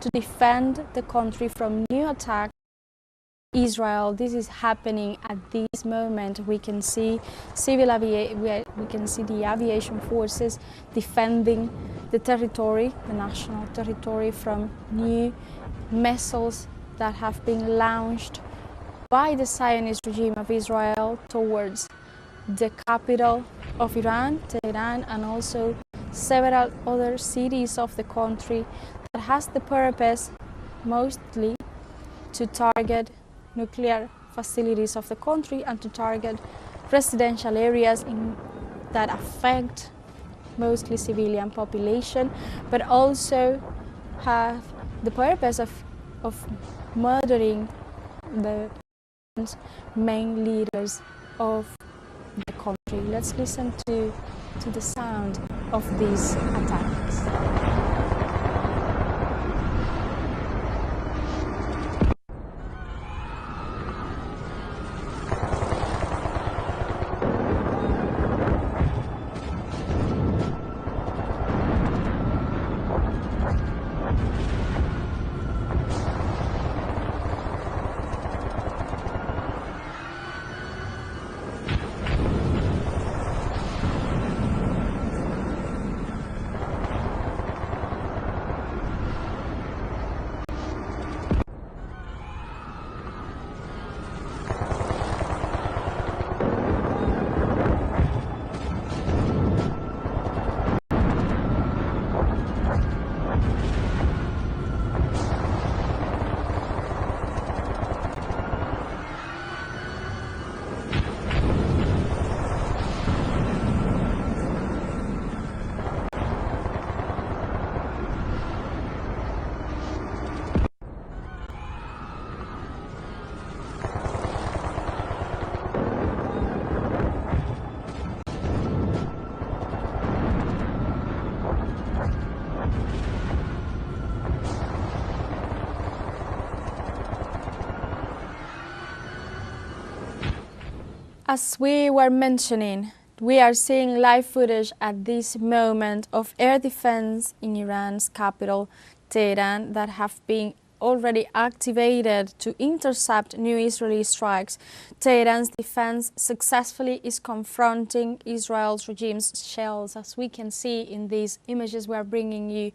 to defend the country from new attacks. Israel, this is happening at this moment. We can see we can see the aviation forces defending the territory, the national territory, from new missiles that have been launched by the Zionist regime of Israel towards the capital of Iran, Tehran, and also several other cities of the country, that has the purpose mostly to target nuclear facilities of the country and to target residential areas that affect mostly civilian population, but also have the purpose of murdering the main leaders of the country. Let's listen to the sound of these attacks. As we were mentioning, we are seeing live footage at this moment of air defense in Iran's capital, Tehran, that have been already activated to intercept new Israeli strikes. Tehran's defense successfully is confronting Israel's regime's shells. As we can see in these images we are bringing you,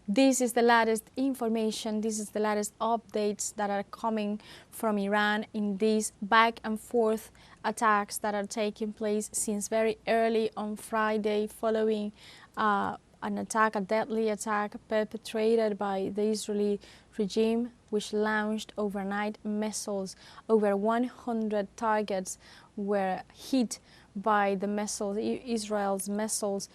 this is the latest information, this is the latest updates that are coming from Iran in these back and forth attacks that are taking place since very early on Friday, following an attack, a deadly attack perpetrated by the Israeli regime, which launched overnight missiles. Over 100 targets were hit by the missiles, Israel's missiles,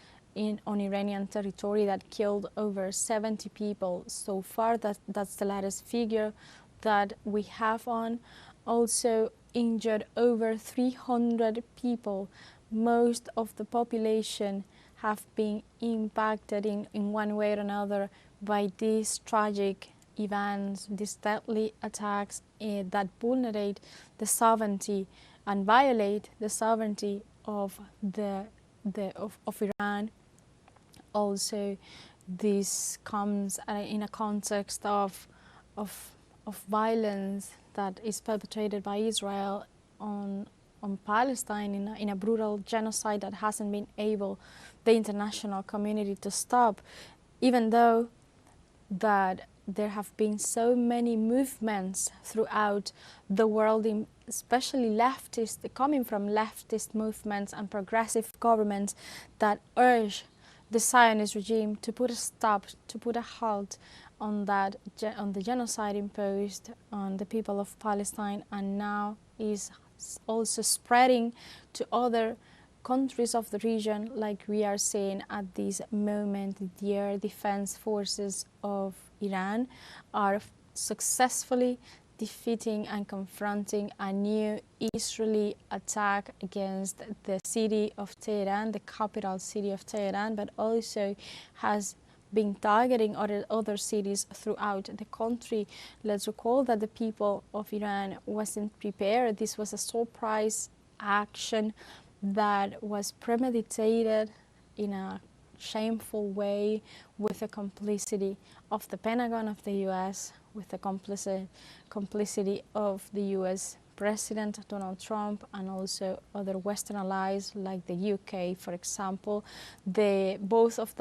on Iranian territory, that killed over 70 people so far. That's the latest figure that we have on. Also injured over 300 people. Most of the population have been impacted in one way or another by these tragic events, these deadly attacks that vulnerate the sovereignty and violate the sovereignty of Iran. Also, this comes in a context of violence that is perpetrated by Israel on Palestine in a brutal genocide that hasn't been able, the international community, to stop, even though that there have been so many movements throughout the world, especially leftist, coming from leftist movements and progressive governments, that urge the Zionist regime to put a stop, to put a halt on the genocide imposed on the people of Palestine, and now is also spreading to other countries of the region, like we are seeing at this moment. The air defense forces of Iran are successfully defeating and confronting a new Israeli attack against the city of Tehran, the capital city of Tehran, but also has been targeting other cities throughout the country. Let's recall that the people of Iran wasn't prepared. This was a surprise action that was premeditated in a shameful way, with the complicity of the Pentagon of the US, with the complicity of the US President Donald Trump, and also other Western allies like the UK, for example. Both of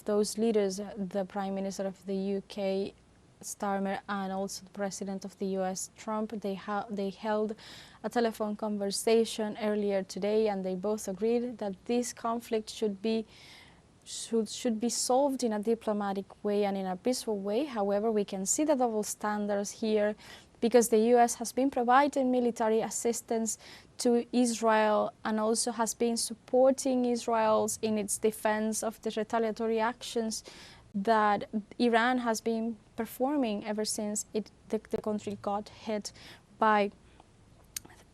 those leaders, the Prime Minister of the UK, Starmer, and also the President of the US, Trump, they held a telephone conversation earlier today, and they both agreed that this conflict should be solved in a diplomatic way and in a peaceful way. However, we can see the double standards here, because the US has been providing military assistance to Israel and also has been supporting Israel in its defense of the retaliatory actions that Iran has been performing ever since the country got hit by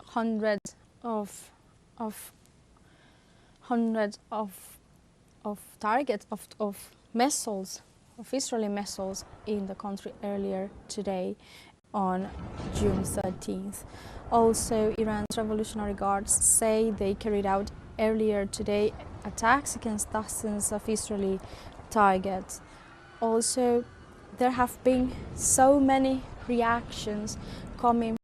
hundreds of targets of missiles, of Israeli missiles in the country earlier today on June 13th. Also, Iran's Revolutionary Guards say they carried out earlier today attacks against dozens of Israeli targets. Also, there have been so many reactions coming